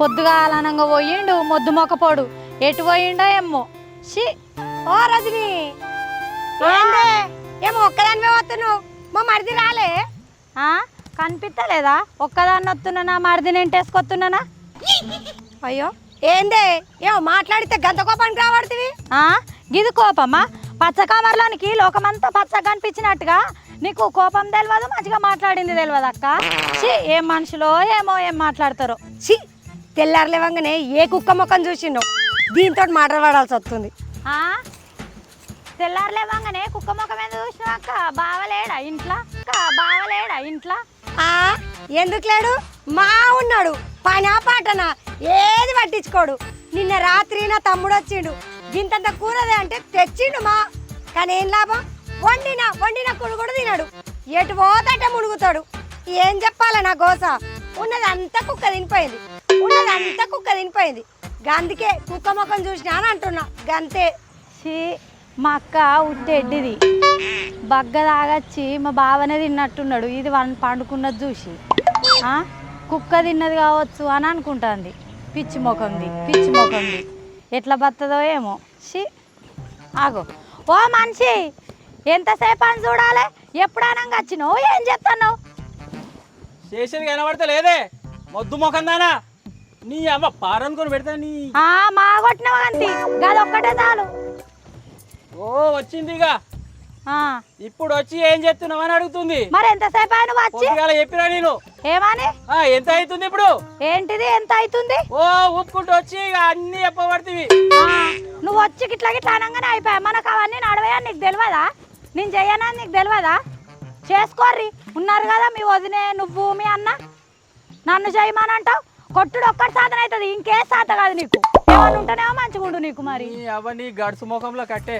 పొద్దుగాలనంగా పోయిండు మొద్దు మొక్కపోడు ఎటు పోయిండో ఏమో. ఓ రజని ఏమో ఒక్కదానివే వస్తున్నావు, మా మరిది రాలే? కనిపిస్తలేదా? ఒక్కదాన్ని వస్తున్నానా, మరిదిని ఎంటేసుకొస్తున్నానా? అయ్యో ఏందే ఏమో మాట్లాడితే గంత కోపానికి రాబడుతుంది. గిది కోపమా? పచ్చకామర్లోనికి లోకమంతా పచ్చగా కనిపించినట్టుగా నీకు కోపం తెలియదు, మంచిగా మాట్లాడింది తెలియదు అక్క. ఏం మనుషులో ఏమో ఏం మాట్లాడతారో. తెల్లారులేవంగానే ఏ కుక్క మొక్కను చూసిండో దీంతో మాట్లాడాల్సి వస్తుంది. తెల్లారులేవంగానే కుక్క మొక్క మీద చూసినా అక్క. బావలేడా ఇంట్లో? బావలేడా ఇంట్లో? ఎందుకు లేడు? మా ఉన్నాడు, పనా పాటనా ఏది పట్టించుకోడు. నిన్న రాత్రి నా తమ్ముడు వచ్చిండు, గింతంత కూరదే అంటే తెచ్చిండు మా. కానీ ఏం లాభం? వండిన కూడు కూడా తినడు, ఎటు పోతాట మునుగుతాడు. ఏం చెప్పాలి నా గోస? ఉన్నదంతా కుక్క తినిపోయింది. గందుకే కుక్క మొక్కను చూసినా అని అంటున్నా, గంతే. మా అక్క ఉట్టెడ్డిది బగ్గ తాగచ్చి మా బావనే తిన్నట్టున్నాడు. ఇది పండుకున్నది చూసి కుక్క తిన్నది కావచ్చు అని అనుకుంటుంది. పిచ్చి మొఖంది. ఎట్లా బతుందో ఏమో. ఆగో ఓ మనిషి, ఎంతసేపు అని చూడాలి? ఎప్పుడైనా వచ్చినావు? ఏం చెప్తున్నావు? స్టేషన్ కనబడతా లేదే మొద్దు మొఖం దానా? నీ అమ్మ పారనుకొని పెడతా. నీ మా కొట్టినవా అంతే, గదొక్కటే చాలు. ఓ వచ్చింది ఇక. ఇప్పుడు వచ్చి ఏం చేస్తున్నావు అని అడుగుతుంది. మరి ఎంతసేపు ఆయన వచ్చి చెప్పినా నేను ఏమని? ఎంత అవుతుంది ఇప్పుడు? ఏంటిది ఎంత అవుతుంది? ఓ ఊపుకుంటూ వచ్చి ఇక అన్ని చెప్పబడుతుంది. నువ్వు వచ్చి గిట్లా అనగానే అయిపోయా. మనకు అవన్నీ నడవయా నీకు తెలియదా? నేను చెయ్యనా నీకు తెలియదా? చేసుకోర్రి, ఉన్నారు కదా మీ వదినే, నువ్వు, మీ అన్న. నన్ను చేయమనంటావు? కొట్టుడు ఒక్కటి సాధన అవుతుంది, ఇంకే సాధ కాదు నీకు. ఏమన్నా ఉంటేనేమో మంచిగా ఉండు నీకు. మరి అవన్నీ గడుసు ముఖంలో కట్టే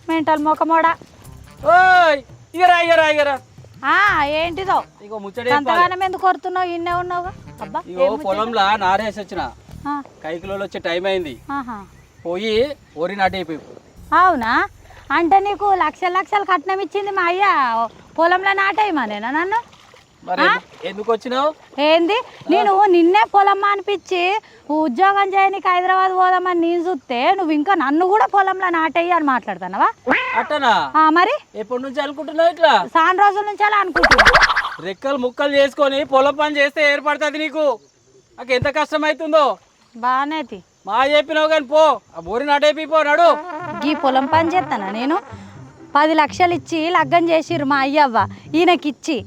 మెంటల్ ముఖమోడా. ఇగరా ఏంటిదో ఇగో అంతగానం ఎందుకు కొడుతున్నావు? ఇన్నే ఉన్నావుగా. అబ్బా పొలంలో నారేసి వచ్చిన కైకిలో వచ్చే టైం అయింది, పోయి ఓరి నాటైపోయి. అవునా? అంటే నీకు లక్షలు కట్నం ఇచ్చింది మా అయ్య, పొలంలో నాటేయమనేనా నన్ను? ఎందుకు వచ్చినావు? ఏంది, నేను నిన్నే పొలం అనిపించి ఉద్యోగం చేయనీకి హైదరాబాద్ పోదామని నేను చూస్తే నువ్వు ఇంకా నన్ను కూడా పొలంలో నాటేయి అని మాట్లాడుతున్నావా? అట్టనా? మరి ఎప్పటి నుంచి అనుకుంటున్నావు ఇట్లా? చాలా రోజుల నుంచి అలా అనుకుంటున్నా. రెక్కలు ముక్కలు చేసుకొని పొలం పని చేస్తే ఏర్పడుతుంది నీకు. నాకు ఎంత కష్టం అవుతుందో. బానేది మా చెప్పినావు కానీ పో, ఆ బోరి నాటైపోయినాడు. ఈ పొలం పని చేస్తానా నేను? 10 లక్షలు ఇచ్చి లగ్గం చేసిర్రు మా అయ్యవ్వ ఈయనకిచ్చి.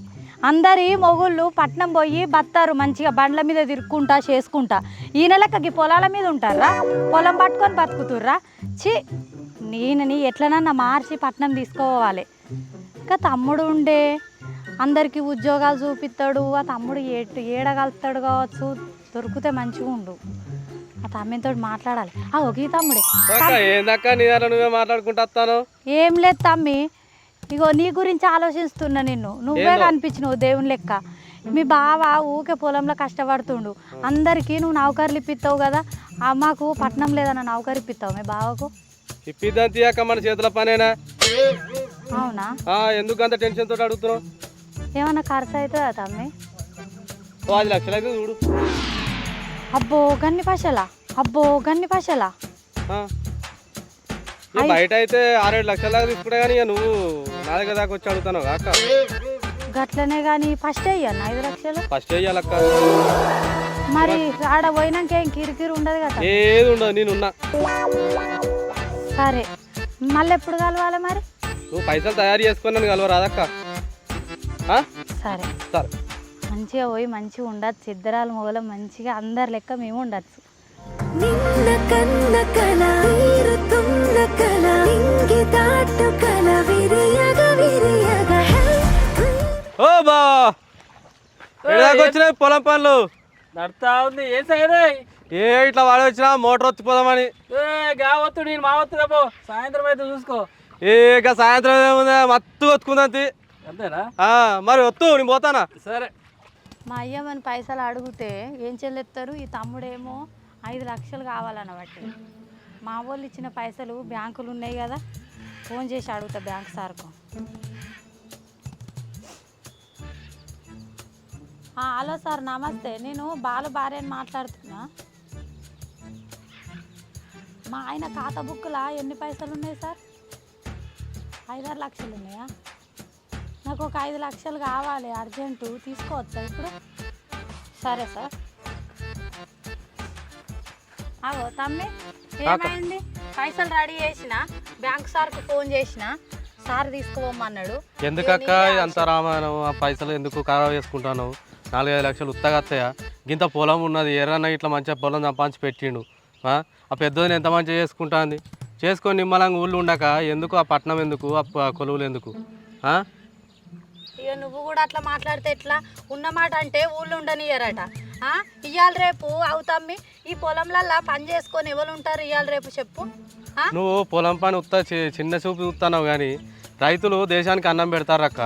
అందరి మొగుళ్ళు పట్నం పోయి బత్తారు, మంచిగా బండ్ల మీద తిరుక్కుంటా చేసుకుంటా. ఈయన లెక్కకి పొలాల మీద ఉంటారా? పొలం పట్టుకొని బతుకుతుర్రా? నేనని ఎట్లనన్నా మార్చి పట్నం తీసుకోవాలి. ఇంకా తమ్ముడు ఉండే అందరికీ ఉద్యోగాలు చూపిస్తాడు. ఆ తమ్ముడు ఏడగలుగుతాడు కావచ్చు, దొరికితే మంచిగా ఉండు. ఆ తమ్మితో మాట్లాడాలి. ఒకే తమ్ముడే. నువ్వే మాట్లాడుకుంటా. ఏం లేదు తమ్మి, ఇగో నీ గురించి ఆలోచిస్తున్నా. నువ్వే కనిపించినావు దేవుని లెక్క. మీ బావ ఊకే పొలంలో కష్టపడుతుండు, అందరికీ నువ్వు నౌకర్లు ఇప్పిస్తావు కదా. అమ్మకు పట్నం లేదన్న నౌకరు ఇప్పిస్తావు మీ బావకు? ఇప్పిద్దాం తీయక, మన చేతుల పనేనా? అవునా? ఎందుకు అంత టెన్షన్ తోటి అడుగుతున్నావు? ఏమన్నా ఖర్చు అవుతుందా తమ్మి? 10 లక్షలు అయితే చూడు. అబ్బో గన్ని పైసలా? బయట అయితే 6-7 లక్షల దాకా తీసుకుంటా కానీ నువ్వు నా దగ్గర దాకా వచ్చి అడుగుతాను అక్క. గట్లనే కానీ ఫస్ట్ అయ్యాను 5 లక్షలు. ఫస్ట్ అయ్యాలక్క. మరి ఆడ పోయినాక ఏం కిరికిరి ఉండదు కదా? ఏది ఉండదు, నేనున్నా. సరే, మళ్ళీ ఎప్పుడు కలవాలి మరి? నువ్వు పైసలు తయారు చేసుకొని నన్ను కలవరాదక్క. సరే మంచిగా పోయి మంచిగా ఉండచ్చు. ఇద్దరాలు మొగలం మంచిగా అందరి లెక్క మేము ఉండచ్చు. నిన్న కన్న కల తీరుతున్న కల ఇంగి దాటు కల విరియగా ఓ బా వచ్చినాయి పొలం పనులు నడుతా ఉంది. ఏ సైడ్ ఇట్లా వాడి వచ్చినా మోటార్ వచ్చిపోదామని. గావత్తు నేను మా వస్తుందా, సాయంత్రం అయితే చూసుకో. ఇక సాయంత్రం ఏముందా, మత్తు వత్తుకుందంతి. అంతేనా? మరి వత్తు, నేను పోతానా? సరే. మా అయ్యమ్మని పైసలు అడిగితే ఏం చెల్లిస్తారు? ఈ తమ్ముడేమో 5 లక్షలు కావాలన్నబట్టి. మా వాళ్ళు ఇచ్చిన పైసలు బ్యాంకులు ఉన్నాయి కదా, ఫోన్ చేసి అడుగుతా బ్యాంక్ సార్కు. హలో సార్ నమస్తే, నేను బాలు భార్యని మాట్లాడుతున్నా. మా ఆయన ఖాతా బుక్లా ఎన్ని పైసలు ఉన్నాయి సార్? 5-6 లక్షలు ఉన్నాయా? నాకు ఒక 5 లక్షలు కావాలి అర్జెంటు, తీసుకోవచ్చా ఇప్పుడు? సరే సార్. అవో తమ్మి ఏమైంది? పైసలు రెడీ చేసిన, బ్యాంక్ సార్కు ఫోన్ చేసిన, సార్ తీసుకుపోమన్నాడు. ఎందుకక్క అంత రామాయణం? ఆ పైసలు ఎందుకు ఖరాబ్ చేసుకుంటాను? 4-5 లక్షలు ఉత్తగా వస్తాయా? గింత పొలం ఉన్నది, ఎర్రన్న ఇట్లా మంచిగా పొలం సంపాదించి పెట్టిండు. ఆ పెద్దోని ఎంత మంచిగా చేసుకుంటుంది. చేసుకొని నిమ్మలంగా ఊళ్ళు ఉండక ఎందుకు ఆ పట్నం ఎందుకు, ఆ కొలువులు ఎందుకు? ఇక నువ్వు కూడా అట్లా మాట్లాడితే ఎట్లా? ఉన్నమాట అంటే ఊళ్ళో ఉండనియరట. ఇవాళ రేపు అవుతమ్మి ఈ పొలంలల్లా పని చేసుకొని ఎవరు ఉంటారు ఇవాళ రేపు చెప్పు? నువ్వు పొలం పని చిన్న చూపు చూస్తున్నావు కానీ రైతులు దేశానికి అన్నం పెడతారక్క.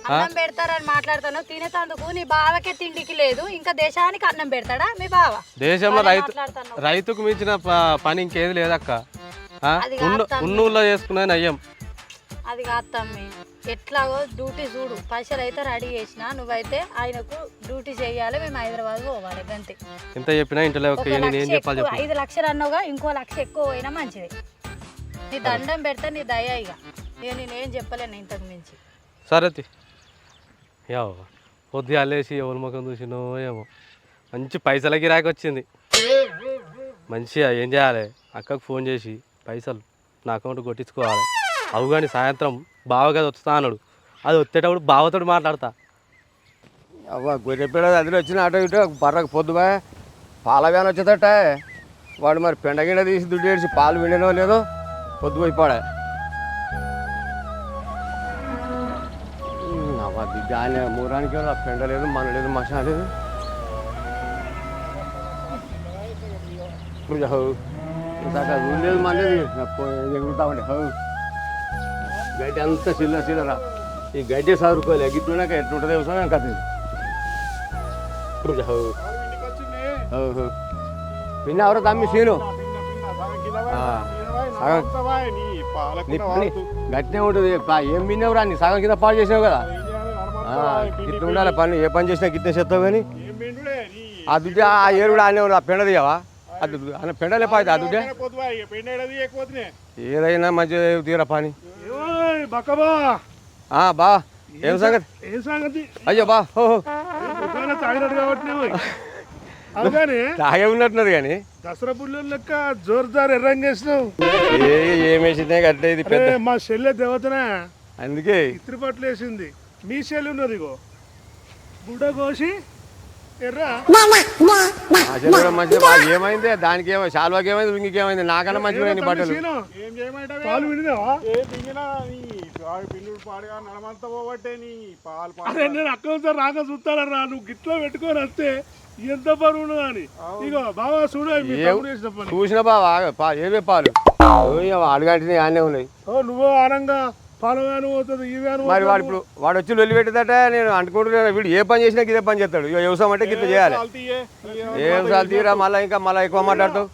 అన్నం పెడతారని మాట్లాడతాను, తినేటందుకు నీ బావకే తిండికి లేదు, ఇంకా దేశానికి అన్నం పెడతాడా మీ బావ? దేశంలో రైతుకు మించిన పని ఇంకేది లేదక్క. ఉన్నూళ్ళో చేసుకునేది నయ్యం. అది కాదు తమ్మి, ఎట్లాగో డ్యూటీ చూడు, పైసలు అయితే రెడీ చేసిన, నువ్వైతే ఆయనకు డ్యూటీ చేయాలి, మేము హైదరాబాద్ పోవాలి గంతే. ఎంత చెప్పినా ఇంట్లో 5 లక్షలు అన్నావుగా, ఇంకో 1 లక్ష ఎక్కువ పోయినా మంచిది. నీ దండం పెడితే నీ దయ. ఇక నేనేం చెప్పలేను ఇంతకు మించి. సరే ఏమో పొద్దు అల్లేసి ఎవరి ముఖం చూసినో ఏమో మంచి పైసల గిరాకి వచ్చింది. మంచిగా ఏం చేయాలి? అక్కకు ఫోన్ చేసి పైసలు నా అకౌంట్ కొట్టించుకోవాలి. అవు కానీ సాయంత్రం బావగా వస్తా అన్నాడు. అది వచ్చేటప్పుడు బావతోడు మాట్లాడతా. అవ్వ గొర్రెపేడ అదిలో వచ్చిన అటు ఇటు బర్రకు పొద్దుగా పాల వ్యాన్ వచ్చేదట. వాడు మరి పెండగిడ తీసి దుడ్డు ఏడిచి పాలు విండినో లేదో పొద్దుపోయిపోడా. అవ్వ దిగ్గానే మూరానికి పెండ లేదు, మన లేదు, మసా లేదు. హౌ ఇందాక రూల్ లేదు, మన లేదు, ఎగురుతా ఉండే. హౌ గడ్డి అంతా చిల్లరా. ఈ గడ్డి చదువుకోలే, గిట్టున్నాక ఎట్లుంటుంది వ్యవసాయం కథ. పిన్న ఎవరో తమ్మి సీను గట్టినే ఉంటుంది. ఏం పిన్నెవరా నీ సగం కింద పాడు చేసావు కదా. గిట్ల ఉండాలి పని, ఏ పని చేసినా గిట్టే చేస్తావు. కానీ ఆ దుడ్డు ఆ ఏరు కూడా ఆనే ఆ పెండ తీయవా? అది పెండలే పాయితే ఆ దుడ్డే ఏదైనా మంచిగా తీరా పని. బా ఏం సంగతి? అయ్యో బా తాగే ఉన్నట్టున్నది కానీ దసరా పుల్లు లెక్క జోరుదారు ఎర్రంగేసినావు. ఏమేసిందే కట్టే ఇది పెద్ద మా చెల్లె దేవతనే, అందుకే ఇత్రి పట్లు వేసింది. మీ చెల్లి ఉన్నది ఇగో గుడ్డ కోసి ఎర్రా. మంచిగా ఏమైంది దానికి? ఏమో శాల్వాకి ఏమైంది, ఇంకేమైంది? నాకన్నా మంచిగా బట్టలు పాలు వినినావా? పిల్లుడు పాడుగా నడమంతా పోవట్టే నీ పాలు. అరే నేను అక్కడ రాక చూస్తానరా, నువ్వు గిట్లో పెట్టుకొని వస్తే ఎంత బరువు అని. ఇగో బాబా చూడు, చూసిన బావా ఏవే పాలు అడగంటే ఆనే ఉన్నాయి. నువ్వు ఆనంగా పాలు వ్యాను పోతుంది, ఈ వ్యాను. మరి వాడు ఇప్పుడు వాడు వచ్చి వెళ్ళి పెట్టేదట. నేను అనుకుంటున్నా వీడు ఏ పని చేసినా ఇదే పని చేస్తాడు. ఇక వ్యవసాయం అంటే గిట్ల చేయాలి. ఏం సార్ తీరా మళ్ళీ ఇంకా మళ్ళీ ఎక్కువ మాట్లాడతావు.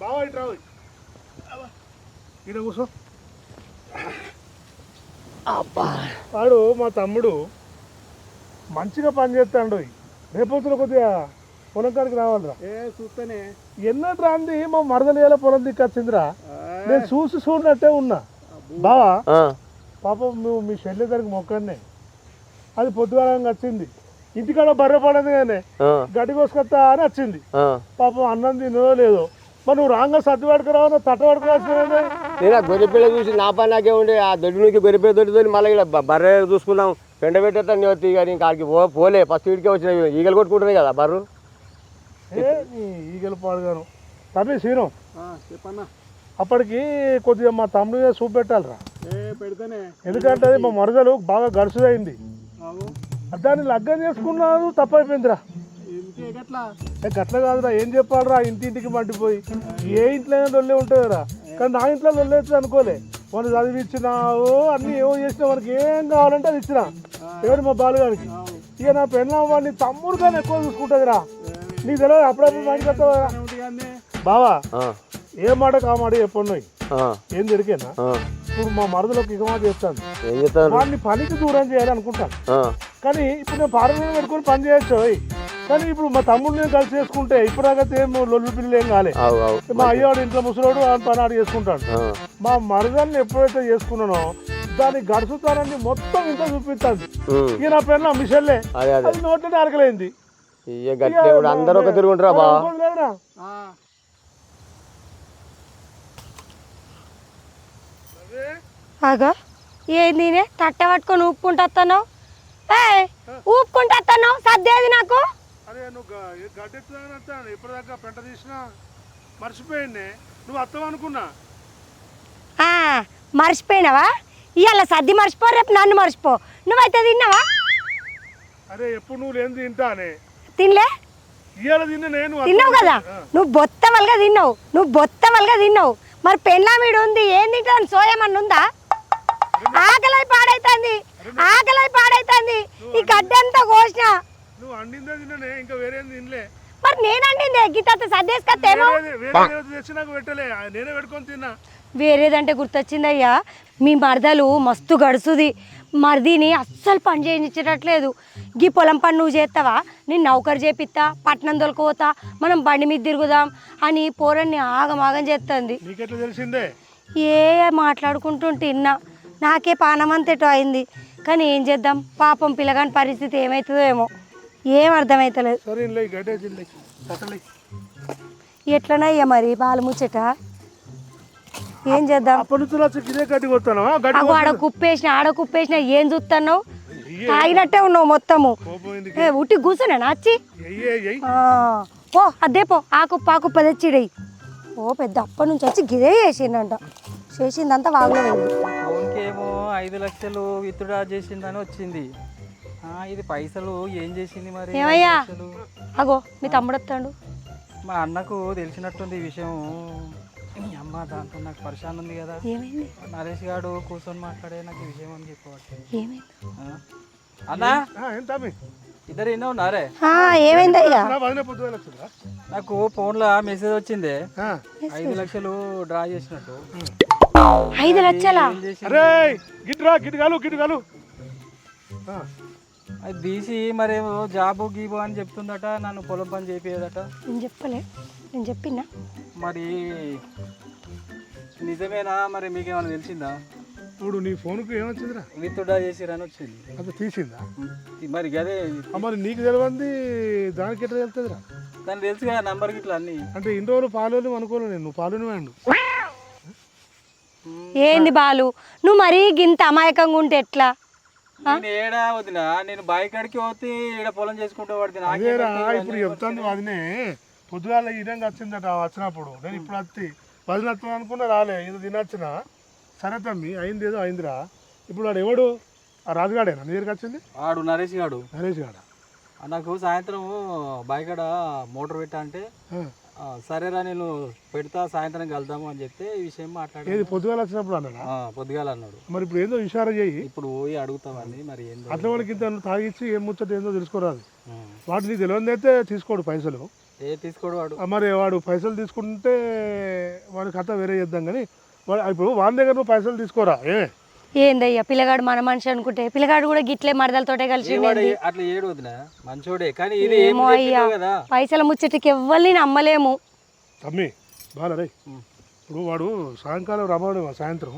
బావా ఇట్రా ఇక్కడ కూర్చో. వాడు మా తమ్ముడు మంచిగా పని చేస్తాడు. రేపొద్దున కొద్దిగా పొలం కాడికి రావాలిరా. చూస్తేనే ఎన్నట్టు రాంది మా మరదలేల పొలం దిక్కొచ్చిందిరా. నేను చూడనట్టే ఉన్నా. బావా పాపం నువ్వు మీ చెల్లె దగ్గరికి మొక్కనే, అది పొద్దుగాలంగా వచ్చింది. ఇంటికాడ బర్రె పడదు కానీ గడ్డి కోసుకొస్తా అని వచ్చింది. పాపం అన్నం తినో లేదో. మరి నువ్వు రాంగా సర్ది పడుకురావు, తట్ట పడుకోవాల్సిందే. నేను ఆ గొర్రెపిల్ల చూసి నా పని నాకే ఉండే. ఆ దొడ్డు నుంచి గొర్రెపిల్ల దొడ్డుతో మళ్ళీ ఇక్కడ బర్రె చూసుకుందాం, పెండ పెట్టేస్తా నేను. కానీ కాడికి పోలే, ఫస్ట్ వీడికే వచ్చిన ఈగలు కొట్టుకుంటున్నాయి కదా బర్రు. ఈగలు పాడుగాను తమ్మి సీను చెప్పన్నా. అప్పటికి కొద్దిగా మా తమ్ముడు చూపెట్టాలిరా. పెడితేనే ఎందుకంటే అది మా మరదలు బాగా గడుసుదైంది. దాన్ని లగ్గం చేసుకున్నాను, తప్పైపోయిందిరా. గట్ల కాదురా, ఏం చెప్పాలరా, ఇంటింటికి మండిపోయి ఏ ఇంట్లో లొల్లే ఉంటుందిరా. కానీ నా ఇంట్లో లొల్లేస్తుంది అనుకోలే. మనం చదివిచ్చినావు అన్నీ ఏమో చేసినా, మనకి ఏం కావాలంటే అది ఇచ్చినా. ఎవరు మా బాలుగారికి. ఇక నా పెళ్ళ వాడిని తమ్ముడు కానీ ఎక్కువ చూసుకుంటుందిరా. నీకు తెలియదు, అప్పుడప్పుడు మంచి వస్తావా బావా? ఏ మాట కామాడి ఎప్పుడు ఏం దొరికేనా ఇప్పుడు మా మరదలోకి ఇకమా చేస్తాను ఏం చేస్తాను వాడిని పనికి దూరం చేయాలి అనుకుంటాను కానీ ఇప్పుడు నేను పార్లమెంట్ పెట్టుకొని పని చేయొచ్చు కానీ ఇప్పుడు మా తమ్ముడు నేను కలిసి చేసుకుంటే ఇప్పుడాక ఏం లొల్లు పిల్లలు ఏం కాలే మా అయ్యవాడు ఇంట్లో ముసలోడు ఆ పని ఆడు చేసుకుంటాడు మా మరదల్ని ఎప్పుడైతే చేసుకున్నానో దాని గడుచుతానని మొత్తం ఇంట్లో చూపిస్తాను ఇక నా పెళ్ళ మిషన్లే అది నోట్లోనే అరకలేంది అందరూ ఒక తిరుగుంటారా బా అగో ఏంది తట్ట పట్టుకొని ఊపుకుంటాను ఊపుకుంటాను సర్దేది నాకు అరే నువ్వు గడ్డెత్తుతాను ఇప్పటిదాకా పెంట తీసినా మర్చిపోయింది నువ్వు అత్తం అనుకున్నా మర్చిపోయినావా ఇవాళ సర్ది మర్చిపో రేపు నన్ను మర్చిపో నువ్వైతే తిన్నావా అరే ఎప్పుడు నువ్వు లేని తింటానే తినలే ఇవాళ తిన్నా నేను తిన్నావు కదా నువ్వు బొత్తమలుగా తిన్నావు మరి పెళ్ళామీడు ఉంది ఏం తింటాను సోయమన్న ఉందా ఆకలై పాడైతుంది ఈ గడ్డంతా కోసిన నువ్వు అండిందే తిన్నానే ఇంకా వేరే తినలే మరి నేను అండిందే గీత సర్దేసుకొస్తేమో తెచ్చి నాకు పెట్టలే నేనే పెట్టుకొని తిన్నా వేరేదంటే గుర్తొచ్చిందయ్యా మీ మరదలు మస్తు గడుసుది మరిదిని అస్సలు పని చేయించట్లేదు గీ పొలం పని నువ్వు చేస్తావా నేను నౌకరు చేపిస్తా పట్నం దొలకపోతా మనం బండి మీద తిరుగుదాం అని పోరన్ని ఆగమాగం చేస్తుంది నీకెట్లా తెలిసిందే మాట్లాడుకుంటుంటే విన్నా నాకే పానమంతేటో అయింది కానీ ఏం చేద్దాం పాపం పిల్లగాని పరిస్థితి ఏమవుతుందో ఏమో ఏం అర్థమవుతలేదు ఎట్లనయ్యా మరి బాలు ముచ్చట ఏం చేద్దాం ఆడ కుప్పేసిన ఏం చూస్తున్నావు తాగినట్టే ఉన్నావు మొత్తము ఉట్టి కూర్చున్నా వచ్చి పో అదే పో ఆకుప్ప తెచ్చిడయి ఓ పెద్ద అప్పటి నుంచి వచ్చి గిదే చేసిండంట చేసిందంతా వాగులో ఫోన్కేమో 5 లక్షలు విత్డ్రా చేసిందని వచ్చింది ఇది పైసలు ఏం చేసింది మరి ఏమయ్యా అగో మీ తమ్ముడు వస్తాడు మా అన్నకు తెలిసినట్టుంది ఈ విషయం అమ్మ దాంతో నాకు పరిశాన్ ఉంది కదా ఏమైంది నరేష్ గారు కూర్చొని మాట్లాడే నాకు ఈ విషయం అని చెప్పవచ్చు ఏమైంది అన్నా ఇద్దరు ఎన్నో ఉన్నారే ఏమైందయ్యా నాకు ఫోన్లో మెసేజ్ వచ్చింది 5 లక్షలు డ్రా చేసినట్టు 5 లక్షలా అది తీసి మరేమో జాబు గీబు అని చెప్తుందట నన్ను పొలం పని చేపియదట నేను చెప్పినా మరి నిజమేనా మరి మీకేమైనా తెలిసిందా ఇప్పుడు నీ ఫోన్కు ఏమొచ్చిందిరా విత్డ్రా చేసిరని వచ్చింది అది తీసిందా మరి అదే మరి నీకు తెలియంది దానికి ఎట్లా తెలుస్తుందిరా దానికి తెలుసు కదా నంబర్ గిట్లా అన్ని అంటే ఇన్ని రోజులు పాలు అనుకోలేదు నేను నువ్వు పాలు వాడు ఏంది బాలు నువ్వు మరీ గింత అమాయకంగా ఉంటే ఎట్లా నేను ఏడా వదినా నేను బావి కాడికి పోతే ఈడ పొలం చేసుకుంటూ పడితే ఇప్పుడు చెప్తాను వదినే పొద్దుగాల ఈ విధంగా వచ్చిందట వచ్చినప్పుడు నేను ఇప్పుడు వచ్చి వదినత్వం అనుకున్నా రాలే ఏదో తినొచ్చిన సరే తమ్మి అయింది ఏదో అయిందిరా ఇప్పుడు వాడు ఎవడు ఆ రాజుగాడేనా నీ దగ్గరికి వచ్చింది వాడు నరేష్ గాడు నాకు సాయంత్రం బావి కాడ మోటార్ పెట్టా అంటే సరేరా నేను పెడతా సాయంత్రం కలుద్దాము అని చెప్తే ఈ విషయం మాట్లాడి ఏది పొద్దుగాల వచ్చినప్పుడు అన్నాడా పొద్దుగాల అన్నాడు మరి ఇప్పుడు ఏందో ఇషారా చేయి ఇప్పుడు పోయి అడుగుతామని మరి ఏందో అట్లా వాడికి ఇంత తాగిచ్చి ఏం ముచ్చట ఏందో తెలుసుకోరాదు వాడు నీకు తెలియదు అయితే తీసుకోడు పైసలు తీసుకోడు వాడు మరి వాడు పైసలు తీసుకుంటే వాడి కథ వేరే చేద్దాం కానీ వాడు ఇప్పుడు వాడి దగ్గర నువ్వు పైసలు తీసుకోరా ఏందయ్యా పిల్లగాడు మన మనిషి అనుకుంటే పిల్లగాడు కూడా గిట్లే మరదలతోటే కలిసి అట్లా ఏడు వదిన మంచోడే కానీ ఏమో అయ్యా పైసల ముచ్చటికి ఎవ్వరిని నమ్మలేము తమ్మి బాగా రే ఇప్పుడు వాడు సాయంకాలం రమ్మడు సాయంత్రం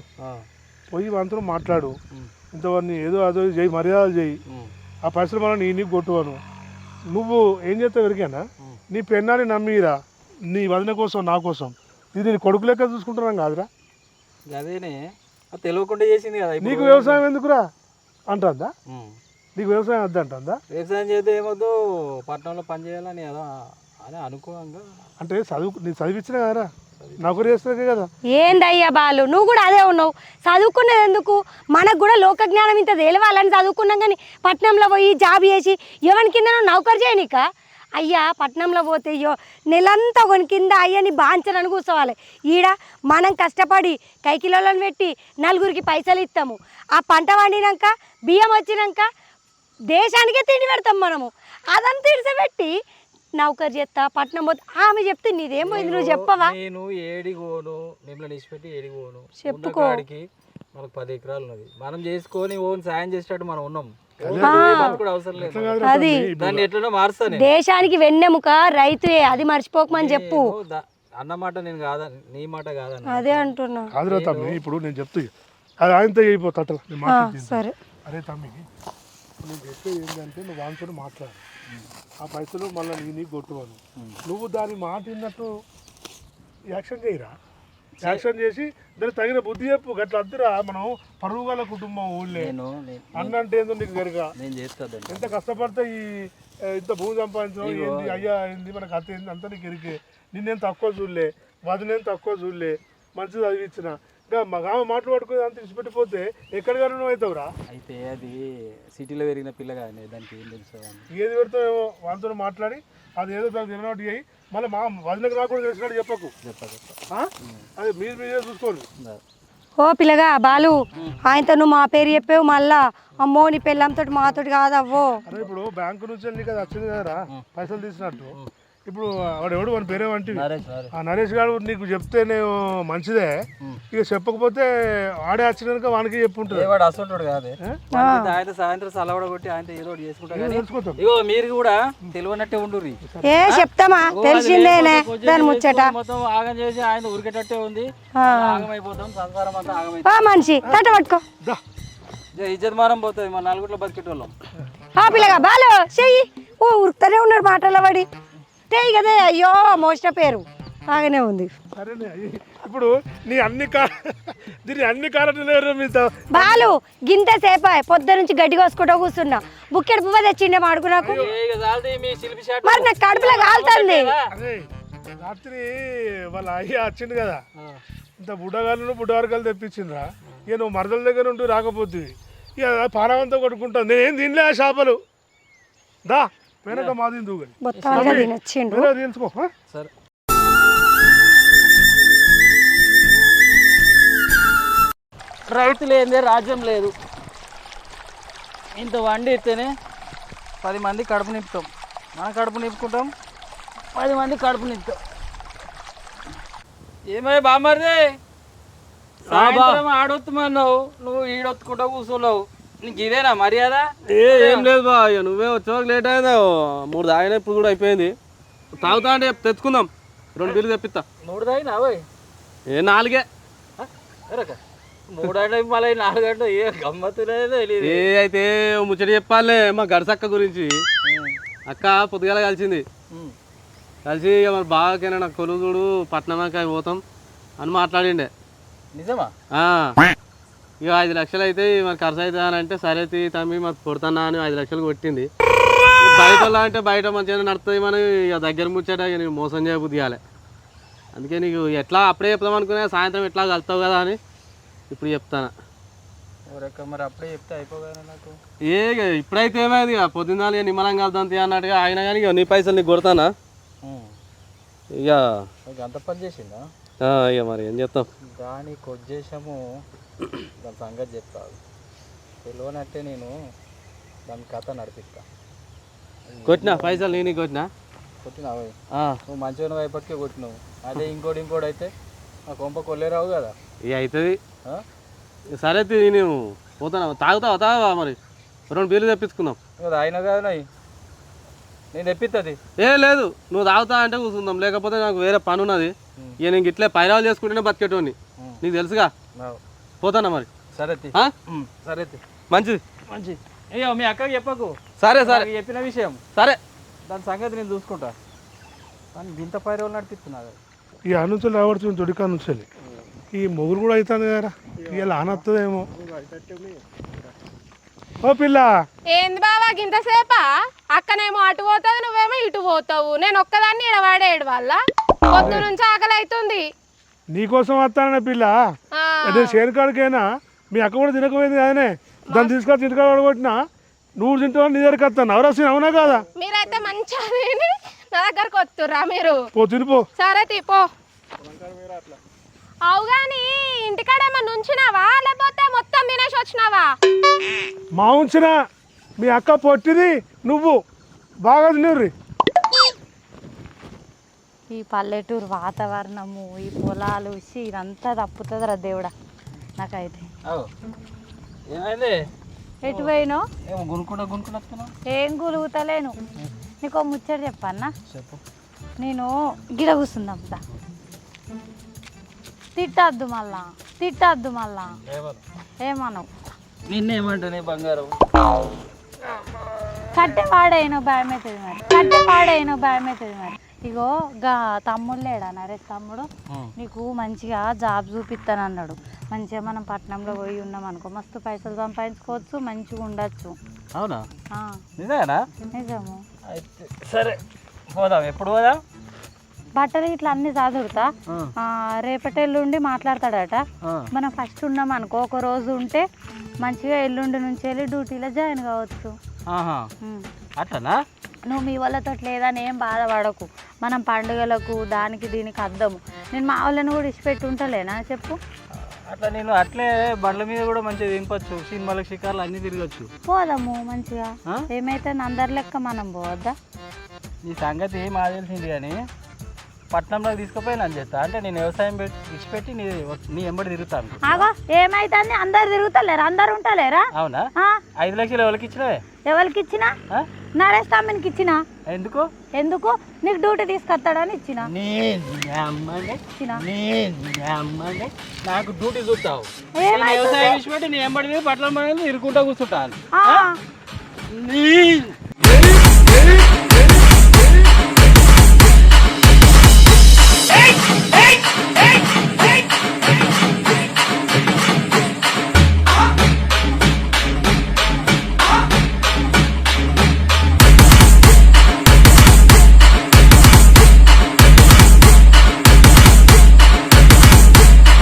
పోయి వాంతో మాట్లాడు ఇంతవన్నీ ఏదో అదో చేయి మర్యాదలు చేయి ఆ పైసలు మనం నీకు కొట్టువాను నువ్వు ఏం చేస్తావు ఎరికేనా నీ పెన్నాన్ని నమ్మిరా నీ వదిన కోసం నా కోసం ఇది నీ కొడుకు లెక్క చూసుకుంటున్నాం కాదురా అదేనే తెలియకుండా చేసింది కదా నీకు వ్యవసాయం ఎందుకురా అంటుందా నీకు వ్యవసాయం వద్ద అంటుందా వ్యవసాయం చేస్తే ఏమొద్దు పట్టణంలో పని చేయాలని ఏదో అని అనుకోంగా అంటే నేను చదివించిన కదరా నౌకరీ చేస్తే కదా ఏందయ్యా బాలు నువ్వు కూడా అదే ఉన్నావు చదువుకున్నది ఎందుకు మనకు కూడా లోక జ్ఞానం ఇంత తేలవాలని చదువుకున్నాం కానీ పట్నంలో పోయి జాబ్ చేసి ఎవరి కింద నౌకరు చేయనిక అయ్యా పట్నంలో పోతే నెలంతా ఒకని కింద అయ్యని బాంచనని కూర్చోవాలి ఈడ మనం కష్టపడి కైకిలోలను పెట్టి నలుగురికి పైసలు ఇస్తాము ఆ పంట వండినాక బియ్యం వచ్చినాక దేశానికే తిండి పెడతాం మనము అదంతా ఇడిసపెట్టి నౌకరు చేస్తా పట్నం పోతా ఆమె చెప్తే నీదేం పోయింది నువ్వు చెప్పవా నేను ఏడిగోను మిమ్మల్ని ఇచ్చిపెట్టి ఏడిగోను చెప్పుకో. ఉన్నకాడికి మనకు 10 ఎకరాలు ఉన్నది మనం చేసుకొని ఓన్ సాయం చేసేటట్టు మనం ఉన్నాం కూడా అవసరం లేదు అది దాన్ని ఎట్లనో మారుస్తాను దేశానికి వెన్నెముక రైతే అది మర్చిపోకమని చెప్పు అన్నమాట నేను కాదా నీ మాట కాదన్న అదే అంటున్నా కాదురా తమ్మి ఇప్పుడు నేను చెప్తా అది ఆయనతో అయిపోతా నేను మాట్లాడుతుంది సరే అరే తమ్మి నేను చెప్పేది ఏంటంటే నువ్వు వాంతో మాట్లాడు ఆ పైసలు మళ్ళీ నీకు కొట్టుకోను నువ్వు దాని మాట విన్నట్టు యాక్షన్ చేయరా యాక్షన్ చేసి దానికి తగిన బుద్ధి చెప్పు గట్ల అద్దురా మనం పరుగుల కుటుంబం ఊళ్ళే అన్న అంటే ఏందో నీకు గరుగా నేను చేస్తాను ఎంత కష్టపడితే ఈ ఇంత భూమి సంపాదించడం ఏంది అయ్యా ఏంది మనకు అత్త ఏంది అంతా నీకు ఎరికే నిన్నేం తక్కువ చూడలే వదిలేం తక్కువ చూడలే మంచిది చదివించిన ఇంకా మగామ మాటలు పట్టుకుని అంత ఇచ్చిపెట్టిపోతే ఎక్కడికైనా నువ్వు అవుతావురా అయితే అది సిటీలో పెరిగిన పిల్ల కానీ దానికి ఏం తెలుసు ఏది పెడతావేమో వాళ్ళతో మాట్లాడి అది ఏదో దానికి తినట్టు అయ్యి మళ్ళీ మా వదినకు నాకు కూడా తెలిసినట్టు చెప్పకు అది మీరే చూసుకోండి ఓ పిల్లగా బాలు ఆయనతో నువ్వు మా పేరు చెప్పావు మళ్ళా అమ్మో నీ పెళ్ళంతో మాతోటి కాదవ్వో అరే ఇప్పుడు బ్యాంకు నుంచి నీకు అది వచ్చింది కదరా పైసలు తీసినట్టు ఇప్పుడు వాడు ఎవడు వాడి పేరేమంటే ఆ నరేష్ గారు నీకు చెప్తే నేను మంచిదే ఇక చెప్పకపోతే ఆడే వచ్చినాక వానికి చెప్పుంటుంది వాడు అసలు కాదే ఆయన సాయంత్రం సలవడ కొట్టి ఆయన ఏదో ఒకటి చేసుకుంటా ఇగో మీరు కూడా తెలియనట్టే ఉండుర్రి ఏ చెప్తామా తెలిసిందేనే దాని ముచ్చట మొత్తం ఆగం చేసి ఆయన ఉరికేటట్టే ఉంది ఆగమైపోతాం సంసారం అంతా ఆ మనిషి తట పట్టుకో ఇజ్జత్ మారం పోతుంది మన నలుగురిలో బతికేటోళ్ళం ఆ పిల్లగా బాలు చెయ్యి ఓ ఉరుకుతూనే ఉన్నాడు మాటల పడి తెయ్యి కదే అయ్యో మోసిన పేరు బాగానే ఉంది సరేనే ఇప్పుడు నీ దీని అన్ని కారణాలు మీతో బాలు గింత సేపా పొద్దు నుంచి గడ్డి కోసుకుంటూ కూర్చున్నా బుక్కెడు పువ్వ తెచ్చిండే మాడుకు నాకు మరి నాకు కడుపులో కాలుతుంది అదే రాత్రి వాళ్ళ అయ్య వచ్చింది కదా ఇంత బుడ్డవారికాలు తెప్పించిండ్రా ఇక నువ్వు మరదల దగ్గర ఉంటూ రాకపోతుంది ఇక పారావంతా కొట్టుకుంటావు నేనేం తినలే ఆ చేపలు దా వెనక మాది తీసుకో సరే రైతు లేదే రాజ్యం లేదు ఇంత వండి ఇస్తేనే 10 మంది కడుపు నింపుతాం మన కడుపు నింపుకుంటాం 10 మంది కడుపు నింపుతాం ఏమై బామ్మర్ది సాయంత్రం ఆడొత్తుమన్నావు నువ్వు ఈడొత్తుకుంటా కూర్చున్నావు నీకు ఇదేనా మర్యాద ఏం లేదు బా ఇక నువ్వే వచ్చేవాళ్ళకి లేట్ అయిందా 3 తాగినా ఇప్పుడు కూడా అయిపోయింది తాగుతా అంటే తెచ్చుకుందాం 2 బిల్లు తెప్పిస్తా 3 తాగినా పోయి ఏ 4 3 అంటే మళ్ళీ 4 గంటలు ఏ గమ్మత్తులేదు ఏ అయితే ముచ్చట చెప్పాలే మా గడసక్క గురించి అక్క పొద్దుగాల కలిసింది కలిసి ఇక మరి బాగాకైనా నాకు కొలువు చూడు పట్నంకి పోతాం అని మాట్లాడిండే నిజమా ఇక 5 లక్షలు అయితే మరి ఖర్చు అవుతుందా అని అంటే సరే తమ్మి మాకు కొడతానా అని 5 లక్షలు కొట్టింది బయట అంటే బయట మంచిగా నడుతుంది మనం ఇక దగ్గర ముచ్చట ఇక నీకు మోసం చేయబుద్ధి కాలే అందుకే నీకు ఎట్లా అప్పుడే చెప్తాం అనుకునే సాయంత్రం ఎట్లా కలుస్తావు కదా అని ఇప్పుడు చెప్తాను మరి అప్పుడే చెప్తే అయిపోగానే నాకు ఇప్పుడైతే ఏమైంది ఇక పొద్దున్న ఇక నిమ్మలం కలుద్దాం అన్నట్టుగా అయినా కానీ ఇక నీ పైసలు నీకు కొడతానా ఇక అంత పని చేసిందా ఇక మరి ఏం చెప్తాం కానీ కొద్దేశము దాని సంగతి చెప్తాను తెలియనట్టే నేను దాని కథ నడిపిస్తా కొట్టినా పైసలు నేను కొట్టినా కొట్టినావు నువ్వు మంచిగా వైపటికే కొట్టినావు అదే ఇంకోటి అయితే ఆ కొంప కొల్లేరావు కదా ఇక అవుతుంది సరే నేను పోతాను తాగుతావా మరి 2 బిల్లు తెప్పించుకుందాం కదా అయినా కదా నేను తెప్పిస్తుంది లేదు నువ్వు తాగుతా అంటే కూర్చుందాం లేకపోతే నాకు వేరే పని ఉన్నది ఇక నేను ఇట్లే పైరాలు చేసుకుంటేనే బతికేటోని నీకు తెలుసుగా పోతానా మరి సరే సరే మంచిది అయ్యో మీ అక్కకి చెప్పకు సరే చెప్పిన విషయం సరే దాని సంగతి నేను చూసుకుంటా కానీ ఇంత పైరవులు నడిపిస్తున్నా ఈ అనుచులు రావడుతుంది దొడికా నుంచి ఈ మొగురు కూడా అవుతుంది కదా ఇలా ఆనొస్తుందేమో ఓ పిల్ల ఏంది బావా గింతసేపా అక్కనేమో అటు పోతుంది నువ్వేమో ఇటు పోతావు నేను ఒక్కదాన్ని ఇడవాడేడు వల్ల పొద్దు నుంచి ఆకలి అవుతుంది నీకోసం వస్తానన్న పిల్ల అదే చేనుకాడికైనా మీ అక్క కూడా తినకపోయింది కదనే దాన్ని తీసుకొని తినక కొట్టినా నువ్వు తింటావు నీ దగ్గరికి వస్తాను అవరాసి అవునా కాదా మీరైతే మంచిగా నా దగ్గరకు వస్తుర్రా మీరు పో తినిపో సరే తీపో అవు గాని ఇంటికాడేమన్నా ఉంచినావా లేకపోతే మొత్తం తినేసి వచ్చినావా మా ఉంచిన మీ అక్క పొట్టిది నువ్వు బాగా తినర్రి ఈ పల్లెటూరు వాతావరణము ఈ పొలాలు ఇదంతా తప్పుతుందిరా దేవుడా నాకైతే. ఏమైంది? ఎటు పోయినావు? ఏమో గునుకుంటా వస్తున్నావు. ఏం గులుగుతలేను. నీకు ఓ ముచ్చట చెప్పన్నా? చెప్పు. నేను గిడ కూర్చుందాం దా. తిట్టద్దు మళ్ళా ఏమన్నావు? నిన్నేమంటానే బంగారం? కట్టె పాడైన భయం అవుతుంది మరి. ఇగో గా తమ్ముడు లేడా నరేష్ తమ్ముడు, నీకు మంచిగా జాబ్ చూపిస్తాను అన్నాడు. మంచిగా మనం పట్టణంలో పోయి ఉన్నాం అనుకో మస్తు పైసలు సంపాదించుకోవచ్చు, మంచిగా ఉండొచ్చు. అవునా? ఆ, నిజమేనా? నిజము. అయితే సరే పోదాం. ఎప్పుడు పోదాం? బట్టలు ఇట్లా అన్ని చదువుతా రేపటి ఎల్లుండి మాట్లాడతాడట. మనం ఫస్ట్ ఉన్నాం అనుకో ఒక రోజు ఉంటే మంచిగా ఎల్లుండి నుంచి వెళ్ళి డ్యూటీలో జాయిన్ కావచ్చు. అట్లనా? నువ్వు మీ వాళ్ళతో లేదని ఏం బాధపడకు. మనం పండుగలకు దానికి దీనికి అద్దము. నేను మా వాళ్ళని కూడా ఇచ్చిపెట్టి ఉంటలేనా చెప్పు? అట్లా నేను అట్లే బండ్ల మీద కూడా మంచిగా దింపచ్చు, సినిమాలకు షికార్లు అన్నీ తిరగచ్చు. పోదాము మంచిగా. ఏమైతే అందరి లెక్క మనం పోవద్దా? నీ సంగతి ఏం తెలిసింది కానీ పట్నంలోకి తీసుకుపోయి అని చెప్తా. అంటే నేను వ్యవసాయం ఇచ్చిపెట్టి నీ ఎంబడి తిరుగుతాను. ఆగో ఏమైతుంది? అందరు తిరుగుతలేరా? అందరు ఉంటలేరా? అవునా? 5 లక్షలు ఎవరికి ఇచ్చినవే? ఎవరికి ఇచ్చినా? నరేష్ తమ్మునికి ఇచ్చినా. ఎందుకు? నీకు డ్యూటీ తీసుకొస్తాడని ఇచ్చినా. నాకు డ్యూటీ చూస్తావు? వ్యవసాయం ఇచ్చిపెట్టి నీ ఎంబడి పట్నం తిరుగుకుంటా కూర్చుంటాను.